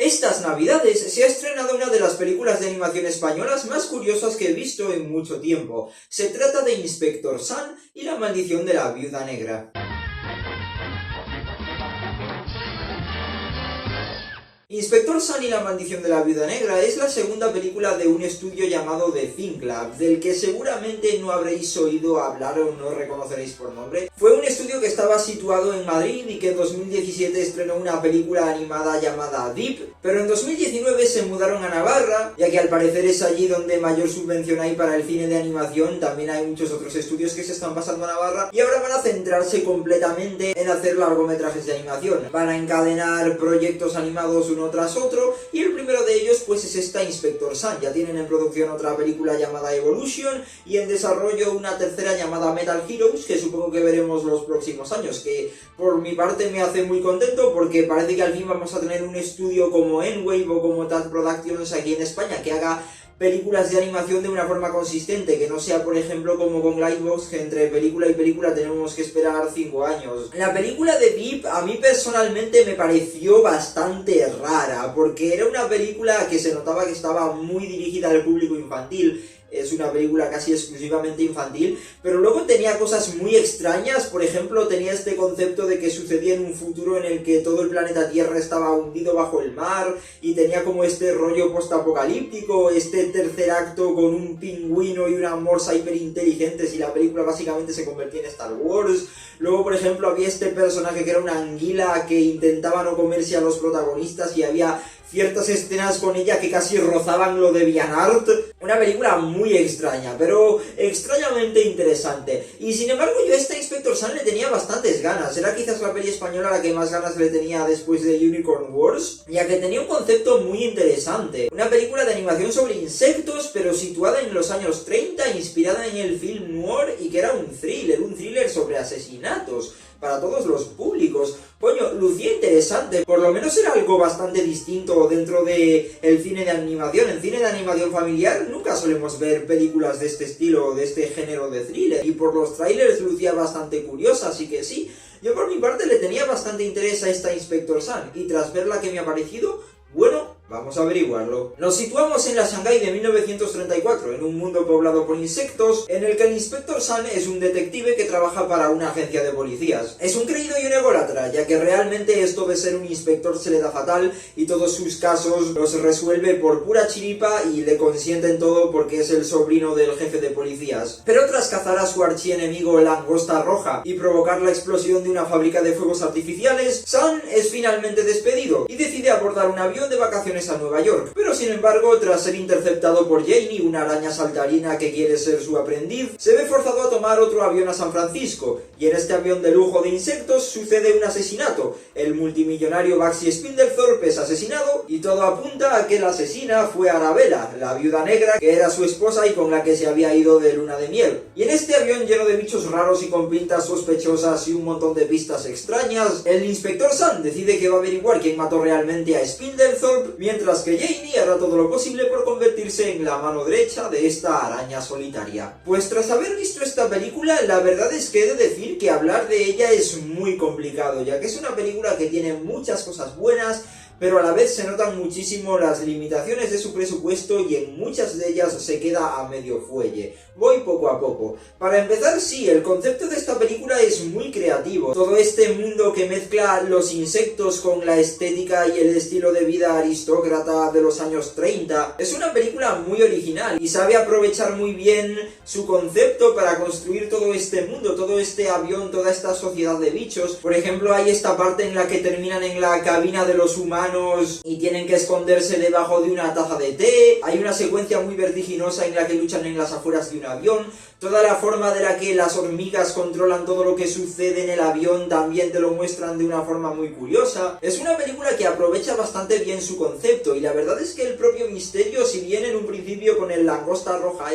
Estas navidades se ha estrenado una de las películas de animación españolas más curiosas que he visto en mucho tiempo. Se trata de Inspector Sun y la maldición de la viuda negra. Inspector Sun y la maldición de la viuda negra es la segunda película de un estudio llamado The Think Lab, del que seguramente no habréis oído hablar o no reconoceréis por nombre. Fue un estudio que estaba situado en Madrid y que en 2017 estrenó una película animada llamada Deep, pero en 2019 se mudaron a Navarra, ya que al parecer es allí donde mayor subvención hay para el cine de animación. También hay muchos otros estudios que se están pasando a Navarra y ahora van a centrarse completamente en hacer largometrajes de animación. Van a encadenar proyectos animados uno tras otro, y el primero de ellos pues es esta Inspector Sun. Ya tienen en producción otra película llamada Evolution y en desarrollo una tercera llamada Metal Heroes, que supongo que veremos los próximos años, que por mi parte me hace muy contento porque parece que al fin vamos a tener un estudio como N-Wave o como Tad Productions aquí en España que haga películas de animación de una forma consistente, que no sea por ejemplo como con Lightbox, que entre película y película tenemos que esperar 5 años. La película de Deep a mí personalmente me pareció bastante rara, porque era una película que se notaba que estaba muy dirigida al público infantil. Es una película casi exclusivamente infantil, pero luego tenía cosas muy extrañas. Por ejemplo, tenía este concepto de que sucedía en un futuro en el que todo el planeta Tierra estaba hundido bajo el mar, y tenía como este rollo postapocalíptico, este tercer acto con un pingüino y una morsa hiperinteligentes, y la película básicamente se convertía en Star Wars. Luego, por ejemplo, había este personaje que era una anguila que intentaba no comerse a los protagonistas, y había ciertas escenas con ella que casi rozaban lo de Vianart. Una película muy extraña, pero extrañamente interesante. Y sin embargo yo a esta Inspector Sun le tenía bastantes ganas. Era quizás la peli española a la que más ganas le tenía después de Unicorn Wars, ya que tenía un concepto muy interesante. Una película de animación sobre insectos, pero situada en los años 30, inspirada en el film noir, y que era un thriller sobre asesinatos para todos los públicos. Coño, lucía interesante, por lo menos era algo bastante distinto dentro del cine de animación. En cine de animación familiar nunca solemos ver películas de este estilo, de este género de thriller, y por los trailers lucía bastante curiosa, así que sí, yo por mi parte le tenía bastante interés a esta Inspector Sun, y tras verla que me ha parecido, bueno, vamos a averiguarlo. Nos situamos en la Shanghái de 1934, en un mundo poblado por insectos, en el que el Inspector Sun es un detective que trabaja para una agencia de policías. Es un creído y un ególatra, ya que realmente esto de ser un inspector se le da fatal, y todos sus casos los resuelve por pura chiripa y le consienten todo porque es el sobrino del jefe de policías. Pero tras cazar a su archienemigo Langosta Roja y provocar la explosión de una fábrica de fuegos artificiales, Sun es finalmente despedido y decide abordar un avión de vacaciones a Nueva York. Pero sin embargo, tras ser interceptado por Janie, una araña saltarina que quiere ser su aprendiz, se ve forzado a tomar otro avión a San Francisco, y en este avión de lujo de insectos sucede un asesinato. El multimillonario Baxi Spindlethorpe es asesinado, y todo apunta a que la asesina fue Arabella, la viuda negra, que era su esposa y con la que se había ido de luna de miel. Y en este avión lleno de bichos raros y con pintas sospechosas y un montón de pistas extrañas, el Inspector Sun decide que va a averiguar quién mató realmente a Spindlethorpe, mientras que Janie hará todo lo posible por convertirse en la mano derecha de esta araña solitaria. Pues tras haber visto esta película, la verdad es que he de decir que hablar de ella es muy complicado, ya que es una película que tiene muchas cosas buenas, pero a la vez se notan muchísimo las limitaciones de su presupuesto, y en muchas de ellas se queda a medio fuelle. Voy poco a poco. Para empezar, sí, el concepto de esta película es muy creativo. Todo este mundo que mezcla los insectos con la estética y el estilo de vida aristócrata de los años 30. Es una película muy original y sabe aprovechar muy bien su concepto para construir todo este mundo, todo este avión, toda esta sociedad de bichos. Por ejemplo, hay esta parte en la que terminan en la cabina de los humanos y tienen que esconderse debajo de una taza de té. Hay una secuencia muy vertiginosa en la que luchan en las afueras de un avión. Toda la forma de la que las hormigas controlan todo lo que sucede en el avión también te lo muestran de una forma muy curiosa. Es una película que aprovecha bastante bien su concepto, y la verdad es que el propio misterio, si bien en un principio con el Langosta Roja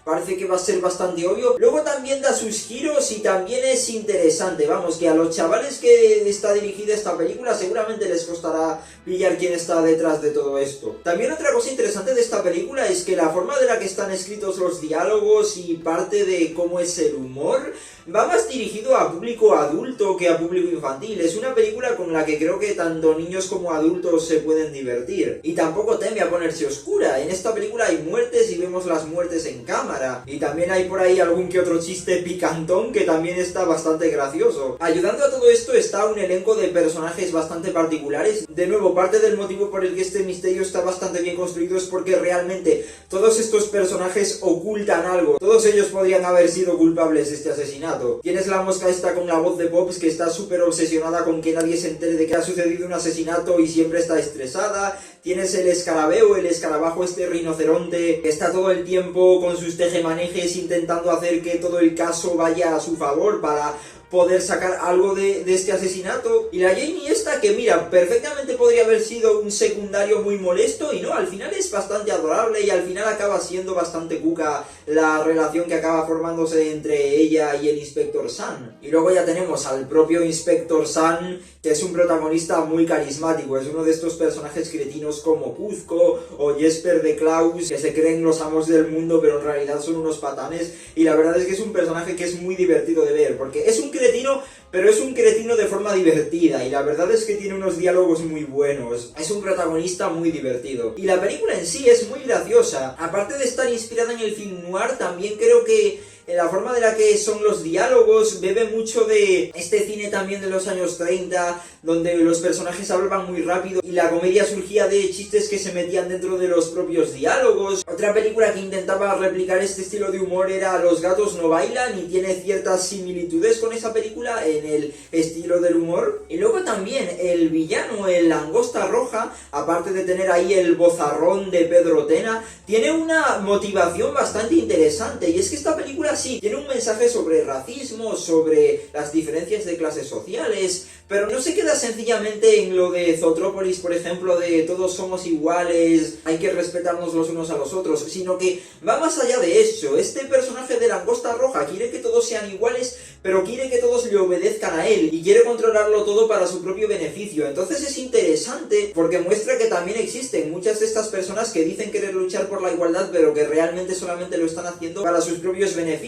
parece que va a ser bastante obvio, luego también da sus giros y también es interesante. Vamos, que a los chavales que está dirigida esta película seguramente les costará pillar quién está detrás de todo esto. También otra cosa interesante de esta película es que la forma de la que están escritos los diálogos y parte de cómo es el humor va más dirigido a público adulto que a público infantil. Es una película con la que creo que tanto niños como adultos se pueden divertir. Y tampoco teme a ponerse oscura. En esta película hay muertes y vemos las muertes en cámara. Y también hay por ahí algún que otro chiste picantón que también está bastante gracioso. Ayudando a todo esto está un elenco de personajes bastante particulares. De nuevo, parte del motivo por el que este misterio está bastante bien construido es porque realmente todos estos personajes ocultan algo. Todos ellos podrían haber sido culpables de este asesinato. Tienes la mosca esta con la voz de Pops que está súper obsesionada con que nadie se entere de que ha sucedido un asesinato y siempre está estresada. Tienes el escarabeo, el escarabajo este rinoceronte que está todo el tiempo con sus tejemanejes intentando hacer que todo el caso vaya a su favor para poder sacar algo de este asesinato. Y la Jamie esta que mira, perfectamente podría haber sido un secundario muy molesto y no, al final es bastante adorable y al final acaba siendo bastante cuca la relación que acaba formándose entre ella y el Inspector Sun. Y luego ya tenemos al propio Inspector Sun, que es un protagonista muy carismático, es uno de estos personajes cretinos como Kuzco o Jesper de Klaus, que se creen los amos del mundo pero en realidad son unos patanes, y la verdad es que es un personaje que es muy divertido de ver, porque es un cretino, pero es un cretino de forma divertida, y la verdad es que tiene unos diálogos muy buenos. Es un protagonista muy divertido. Y la película en sí es muy graciosa. Aparte de estar inspirada en el film noir, también creo que la forma de la que son los diálogos bebe mucho de este cine también de los años 30, donde los personajes hablaban muy rápido y la comedia surgía de chistes que se metían dentro de los propios diálogos. Otra película que intentaba replicar este estilo de humor era Los gatos no bailan, y tiene ciertas similitudes con esa película en el estilo del humor. Y luego también el villano, el Langosta Roja, aparte de tener ahí el vozarrón de Pedro Tena, tiene una motivación bastante interesante, y es que esta película sí, tiene un mensaje sobre racismo, sobre las diferencias de clases sociales, pero no se queda sencillamente en lo de Zootropolis, por ejemplo, de todos somos iguales, hay que respetarnos los unos a los otros, sino que va más allá de eso. Este personaje de Langosta Roja quiere que todos sean iguales, pero quiere que todos le obedezcan a él, y quiere controlarlo todo para su propio beneficio. Entonces es interesante, porque muestra que también existen muchas de estas personas que dicen querer luchar por la igualdad, pero que realmente solamente lo están haciendo para sus propios beneficios.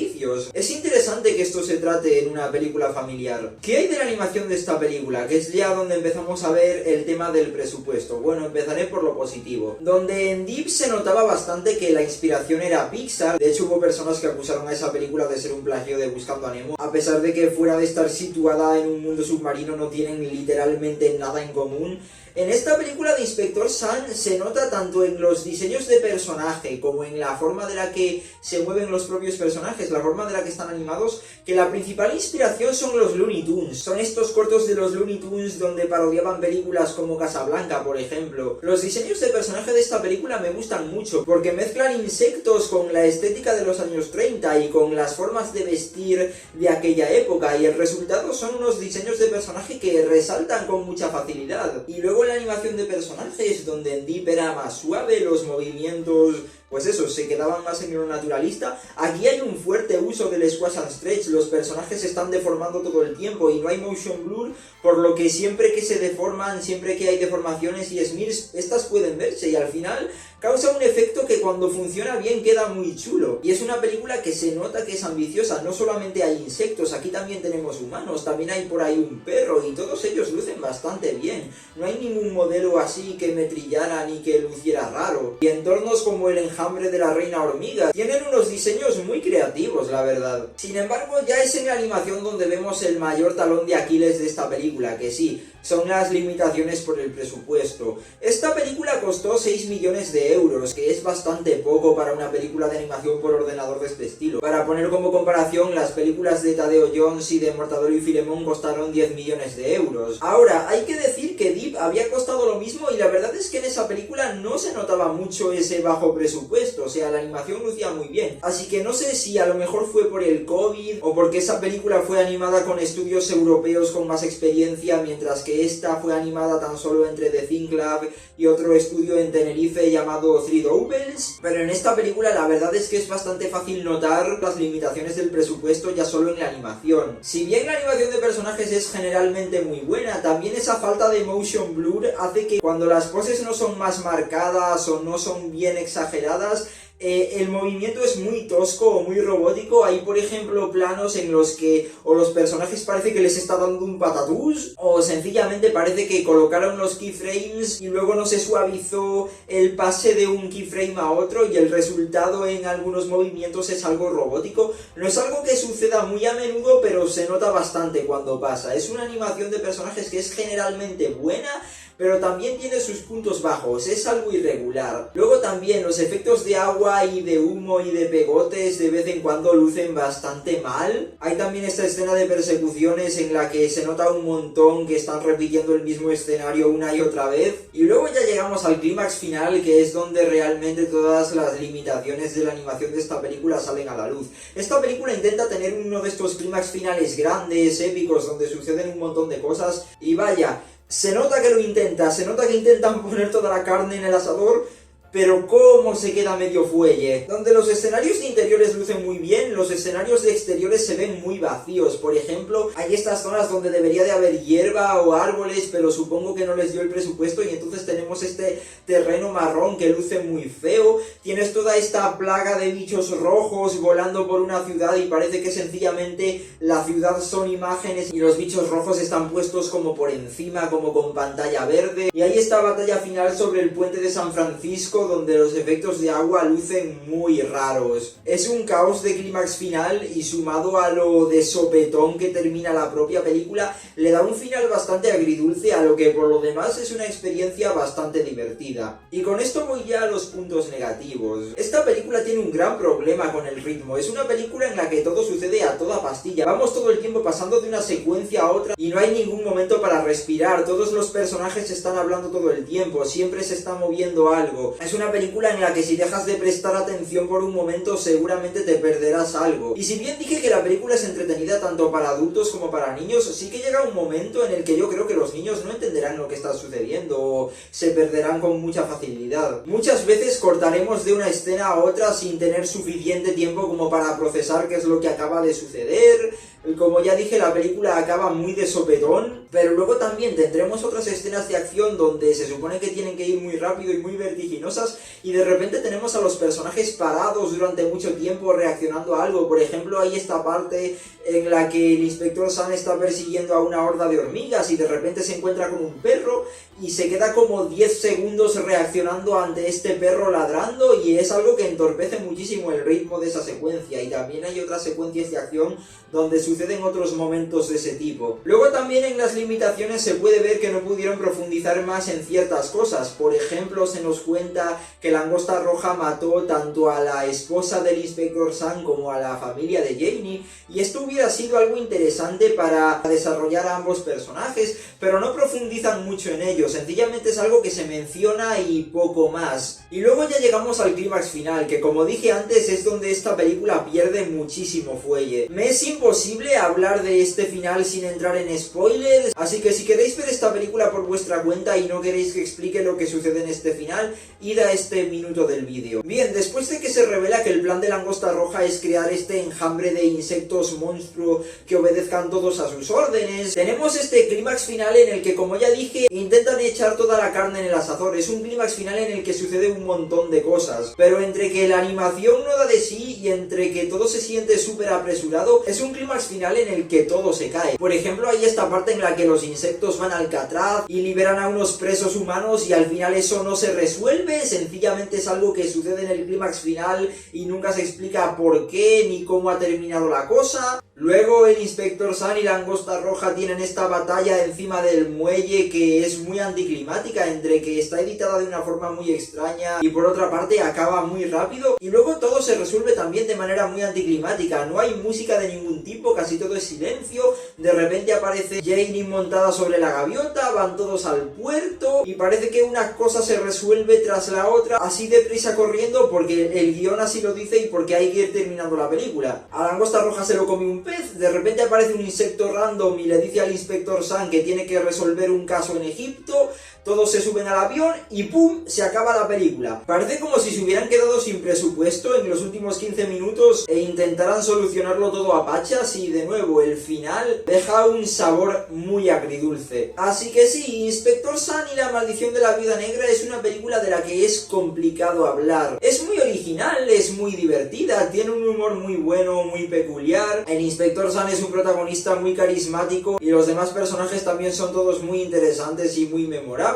Es interesante que esto se trate en una película familiar. ¿Qué hay de la animación de esta película? Que es ya donde empezamos a ver el tema del presupuesto. Bueno, empezaré por lo positivo. Donde en Deep se notaba bastante que la inspiración era Pixar. De hecho, hubo personas que acusaron a esa película de ser un plagio de Buscando a Nemo, a pesar de que fuera de estar situada en un mundo submarino no tienen literalmente nada en común. En esta película de Inspector Sun se nota tanto en los diseños de personaje como en la forma de la que se mueven los propios personajes, la forma de la que están animados, que la principal inspiración son los Looney Tunes. Son estos cortos de los Looney Tunes donde parodiaban películas como Casablanca, por ejemplo. Los diseños de personaje de esta película me gustan mucho porque mezclan insectos con la estética de los años 30 y con las formas de vestir de aquella época, y el resultado son unos diseños de personaje que resaltan con mucha facilidad. Y luego la animación de personajes, donde en Deep era más suave, los movimientos, pues eso, se quedaban más en lo naturalista. Aquí hay un fuerte uso del squash and stretch, los personajes se están deformando todo el tiempo y no hay motion blur, por lo que siempre que se deforman, siempre que hay deformaciones y smears, estas pueden verse, y al final causa un efecto que cuando funciona bien queda muy chulo. Y es una película que se nota que es ambiciosa. No solamente hay insectos, aquí también tenemos humanos, también hay por ahí un perro, y todos ellos lucen bastante bien. No hay ningún modelo así que me trillara ni que luciera raro. Y entornos como el enjambre de la reina hormiga tienen unos diseños muy creativos, la verdad. Sin embargo, ya es en la animación donde vemos el mayor talón de Aquiles de esta película, que sí, son las limitaciones por el presupuesto. Esta película costó 6 millones de euros, que es bastante poco para una película de animación por ordenador de este estilo. Para poner como comparación, las películas de Tadeo Jones y de Mortadelo y Filemón costaron 10 millones de euros. Ahora, hay que decir que Deep había costado lo mismo, y la verdad es que en esa película no se notaba mucho ese bajo presupuesto, o sea, la animación lucía muy bien. Así que no sé si a lo mejor fue por el COVID o porque esa película fue animada con estudios europeos con más experiencia, mientras que esta fue animada tan solo entre The Think Lab y otro estudio en Tenerife llamado Three Doubles. Pero en esta película la verdad es que es bastante fácil notar las limitaciones del presupuesto ya solo en la animación. Si bien la animación de personajes es generalmente muy buena, también esa falta de motion blur hace que cuando las poses no son más marcadas o no son bien exageradas, el movimiento es muy tosco o muy robótico. Hay por ejemplo planos en los que o los personajes parece que les está dando un patatús o sencillamente parece que colocaron los keyframes y luego no se suavizó el pase de un keyframe a otro y el resultado en algunos movimientos es algo robótico. No es algo que suceda muy a menudo, pero se nota bastante cuando pasa. Es una animación de personajes que es generalmente buena, pero también tiene sus puntos bajos, es algo irregular. Luego también los efectos de agua y de humo y de pegotes de vez en cuando lucen bastante mal. Hay también esta escena de persecuciones en la que se nota un montón que están repitiendo el mismo escenario una y otra vez. Y luego ya llegamos al clímax final, que es donde realmente todas las limitaciones de la animación de esta película salen a la luz. Esta película intenta tener uno de estos clímax finales grandes, épicos, donde suceden un montón de cosas y vaya, se nota que lo intenta, se nota que intentan poner toda la carne en el asador, pero cómo se queda medio fuelle. Donde los escenarios de interiores lucen muy bien, los escenarios de exteriores se ven muy vacíos. Por ejemplo, hay estas zonas donde debería de haber hierba o árboles, pero supongo que no les dio el presupuesto y entonces tenemos este terreno marrón que luce muy feo. Tienes toda esta plaga de bichos rojos volando por una ciudad y parece que sencillamente la ciudad son imágenes y los bichos rojos están puestos como por encima, como con pantalla verde. Y hay esta batalla final sobre el puente de San Francisco, donde los efectos de agua lucen muy raros. Es un caos de clímax final y sumado a lo de sopetón que termina la propia película, le da un final bastante agridulce, a lo que por lo demás es una experiencia bastante divertida. Y con esto voy ya a los puntos negativos. Esta película tiene un gran problema con el ritmo. Es una película en la que todo sucede a toda pastilla. Vamos todo el tiempo pasando de una secuencia a otra y no hay ningún momento para respirar. Todos los personajes están hablando todo el tiempo, siempre se está moviendo algo. Es una película en la que si dejas de prestar atención por un momento seguramente te perderás algo. Y si bien dije que la película es entretenida tanto para adultos como para niños, sí que llega un momento en el que yo creo que los niños no entenderán lo que está sucediendo o se perderán con mucha facilidad. Muchas veces cortaremos de una escena a otra sin tener suficiente tiempo como para procesar qué es lo que acaba de suceder. Como ya dije, la película acaba muy de sopetón, pero luego también tendremos otras escenas de acción donde se supone que tienen que ir muy rápido y muy vertiginosas y de repente tenemos a los personajes parados durante mucho tiempo reaccionando a algo. Por ejemplo, hay esta parte en la que el inspector Sun está persiguiendo a una horda de hormigas y de repente se encuentra con un perro y se queda como 10 segundos reaccionando ante este perro ladrando y es algo que entorpece muchísimo el ritmo de esa secuencia. Y también hay otras secuencias de acción donde suceden otros momentos de ese tipo. Luego también en las limitaciones se puede ver que no pudieron profundizar más en ciertas cosas. Por ejemplo, se nos cuenta que Langosta Roja mató tanto a la esposa del inspector Sun como a la familia de Janie, y esto hubiera sido algo interesante para desarrollar a ambos personajes, pero no profundizan mucho en ello, sencillamente es algo que se menciona y poco más. Y luego ya llegamos al clímax final, que como dije antes es donde esta película pierde muchísimo fuelle. Me es imposible hablar de este final sin entrar en spoilers, así que si queréis ver esta película por vuestra cuenta y no queréis que explique lo que sucede en este final, id a este minuto del vídeo. Bien, después de que se revela que el plan de Langosta Roja es crear este enjambre de insectos monstruo que obedezcan todos a sus órdenes, tenemos este clímax final en el que, como ya dije, intentan echar toda la carne en el asador. Es un clímax final en el que sucede un montón de cosas, pero entre que la animación no da de sí y entre que todo se siente súper apresurado, es un clímax final en el que todo se cae. Por ejemplo, hay esta parte en la que los insectos van al Alcatraz y liberan a unos presos humanos y al final eso no se resuelve, sencillamente es algo que sucede en el clímax final y nunca se explica por qué ni cómo ha terminado la cosa. Luego el Inspector Sun y la Langosta Roja tienen esta batalla encima del muelle que es muy anticlimática, entre que está editada de una forma muy extraña y por otra parte acaba muy rápido, y luego todo se resuelve también de manera muy anticlimática. No hay música de ningún tipo, casi todo es silencio, de repente aparece Jane montada sobre la gaviota, van todos al puerto y parece que una cosa se resuelve tras la otra así deprisa corriendo porque el guión así lo dice y porque hay que ir terminando la película. A la Langosta Roja se lo come un pez, de repente aparece un insecto random y le dice al Inspector Sun que tiene que resolver un caso en Egipto, todos se suben al avión y ¡pum! Se acaba la película. Parece como si se hubieran quedado sin presupuesto en los últimos 15 minutos e intentaran solucionarlo todo a pachas, y de nuevo el final deja un sabor muy agridulce. Así que sí, Inspector Sun y la maldición de la viuda negra es una película de la que es complicado hablar. Es muy original, es muy divertida, tiene un humor muy bueno, muy peculiar. El Inspector Sun es un protagonista muy carismático y los demás personajes también son todos muy interesantes y muy memorables,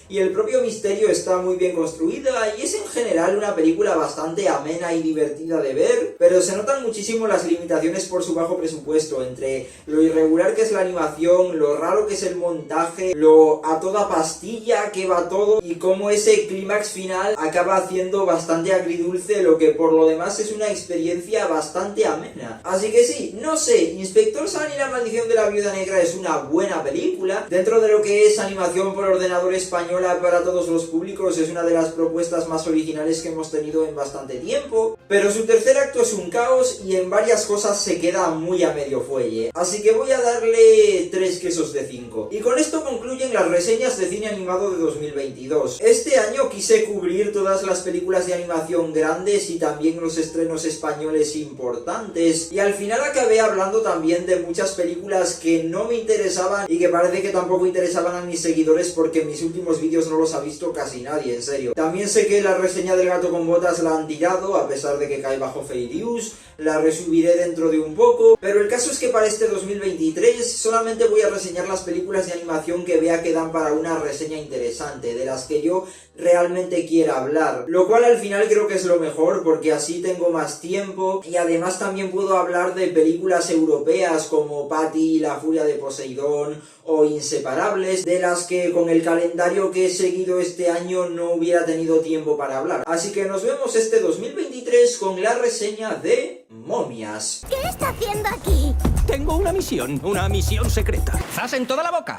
y el propio misterio está muy bien construida y es en general una película bastante amena y divertida de ver, pero se notan muchísimo las limitaciones por su bajo presupuesto, entre lo irregular que es la animación, lo raro que es el montaje, lo a toda pastilla que va todo, y cómo ese clímax final acaba haciendo bastante agridulce lo que por lo demás es una experiencia bastante amena. Así que sí, no sé, Inspector Sun y la maldición de la viuda negra es una buena película, dentro de lo que es animación por ordenador española para todos los públicos, es una de las propuestas más originales que hemos tenido en bastante tiempo, pero su tercer acto es un caos y en varias cosas se queda muy a medio fuelle, así que voy a darle 3 quesos de 5. Y con esto concluyen las reseñas de cine animado de 2022. Este año quise cubrir todas las películas de animación grandes y también los estrenos españoles importantes, y al final acabé hablando también de muchas películas que no me interesaban y que parece que tampoco interesaban a mis seguidores porque mis últimos vídeos no los ha visto casi nadie, en serio. También sé que la reseña del Gato con Botas la han tirado, a pesar de que cae bajo fair use, la resubiré dentro de un poco, pero el caso es que para este 2023 solamente voy a reseñar las películas de animación que vea que dan para una reseña interesante, de las que yo realmente quiera hablar, lo cual al final creo que es lo mejor porque así tengo más tiempo y además también puedo hablar de películas europeas como Patty, La furia de Poseidón o Inseparables, de las que con el calendario que he seguido este año no hubiera tenido tiempo para hablar. Así que nos vemos este 2023 con la reseña de Momias. ¿Qué está haciendo aquí? Tengo una misión secreta. ¡Zas en toda la boca!